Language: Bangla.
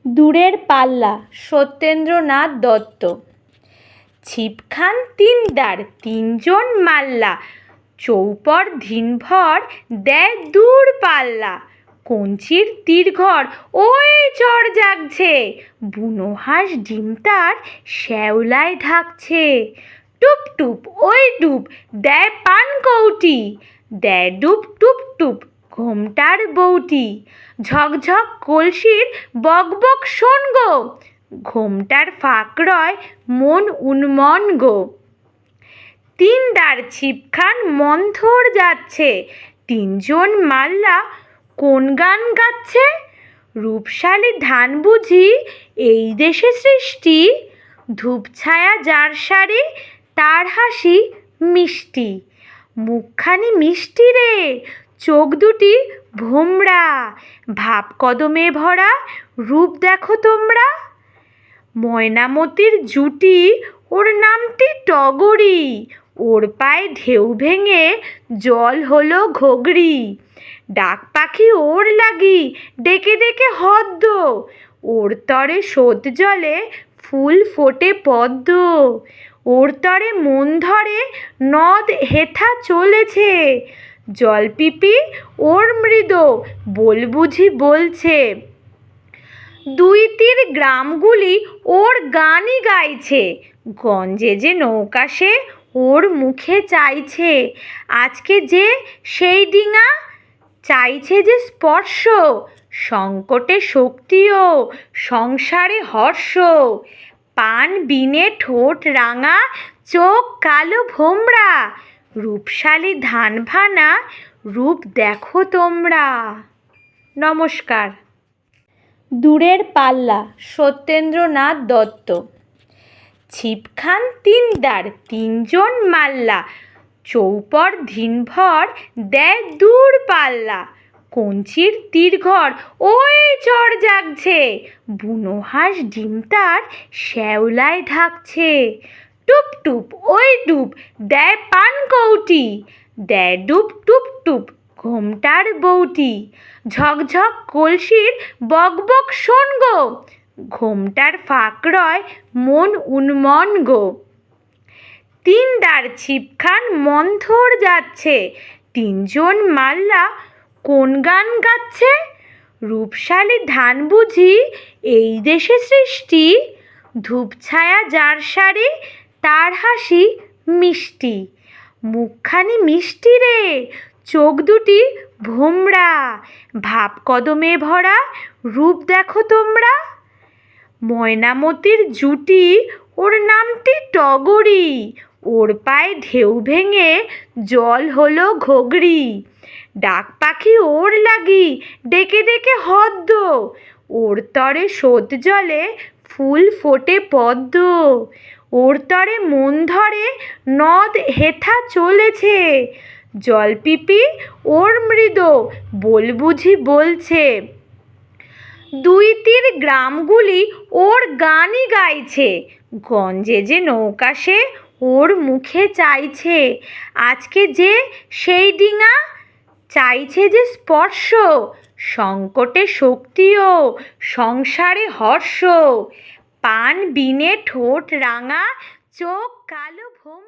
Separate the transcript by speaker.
Speaker 1: দূরের পাল্লা সত্যেন্দ্রনাথ দত্ত। ছিপখান তিনদার তিনজন মাল্লা, চৌপর দিনভর দেয় দূর পাল্লা। কঞ্চির তীরঘর ওই চড় জাগছে, বুনো হাঁস ডিম তার শ্যাওলায় ঢাকছে। টুপ টুপ ওই ডুব দেয় পান কৌটি, দেয় ডুব টুপ টুপ ঘোমটার বউটি। ঝকঝক কলসির বকবক শোন গো, ঘোমটার ফাঁক রয় মন উন্মন গো। তিনদার ছিপখান মন্থর যাচ্ছে, তিনজন মাল্লা কোন গান গাচ্ছে? রূপশালী ধান বুঝি এই দেশে সৃষ্টি, ধূপছায়া যার শাড়ি তার হাসি মিষ্টি। মুখখানি মিষ্টি রে, চোখ দুটি ভোমরা, ভাব কদমে ভরা রূপ দেখো তোমরা। ময়নামতির জুটি ওর নামটি টগরি, ওর পায়ে ঢেউ ভেঙে জল হলো ঘগরি। ডাক পাখি ওর লাগি ডেকে ডেকে হদ্দ, ওর তরে স্রোত জলে ফুল ফোটে পদ্ম। ওর তরে মন ধরে নদ হেথা চলেছে, জলপিপি ওর মৃদ বল বুঝি বলছে। দুই তীর গ্রামগুলি ওর গানই গাইছে, গঞ্জে যে নৌকা সে ওর মুখে চাইছে। আজকে যে সেই ডিঙা চাইছে যে স্পর্শ, সংকটে শক্তিও সংসারে হর্ষ। পান বিনে ঠোঁট রাঙা, চোখ কালো ভোমরা, রূপশালী ধান ভানা রূপ দেখো তোমরা। নমস্কার। দূরের পাল্লা সত্যেন্দ্রনাথ দত্ত। ছিপখান তিনদার তিনজন মাল্লা, চৌপর দিনভর দেয় দূর পাল্লা। কঞ্চির তীরঘর ওই চড় জাগছে, বুনো হাঁস ডিম তার শ্যাওলায় ঢাকছে। টুপ টুপ ওই ডুব দেয় পান কৌটি, দেয় ডুব টুপ টুপ ঘোমটার বউটি। ঝকঝক কলসির বকবক শোন গো, ঘোমটার ফাঁক রয় মন উন্মন গো। তিনদার ছিপখান মন্থর যাচ্ছে, তিনজন মাল্লা কোন গান গাচ্ছে? রূপশালী ধান বুঝি এই দেশে সৃষ্টি, ধূপছায়া যার শাড়ি তার হাসি মিষ্টি। মুখখানি মিষ্টি রে, চোখ দুটি ভোমরা, ভাব কদমে ভরা রূপ দেখো তোমরা। ময়নামতির জুটি ওর নামটি টগরি, ওর পায়ে ঢেউ ভেঙে জল হলো ঘগরি। ডাক পাখি ওর লাগি ডেকে ডেকে হদ্দ, ওর তরে স্রোত জলে ফুল ফোটে পদ্ম। ওর তরে মন ধরে নদ হেথা চলেছে, জলপিপি ওর মৃদ বল বুঝি বলছে। দুই তীর গ্রামগুলি ওর গানই গাইছে, গঞ্জে যে নৌকা সে ওর মুখে চাইছে। আজকে যে সেই ডিঙা চাইছে যে স্পর্শ, সংকটে শক্তিও সংসারে হর্ষ। পান বিনে ঠোঁট রাঙা, চোখ কালো ভোম।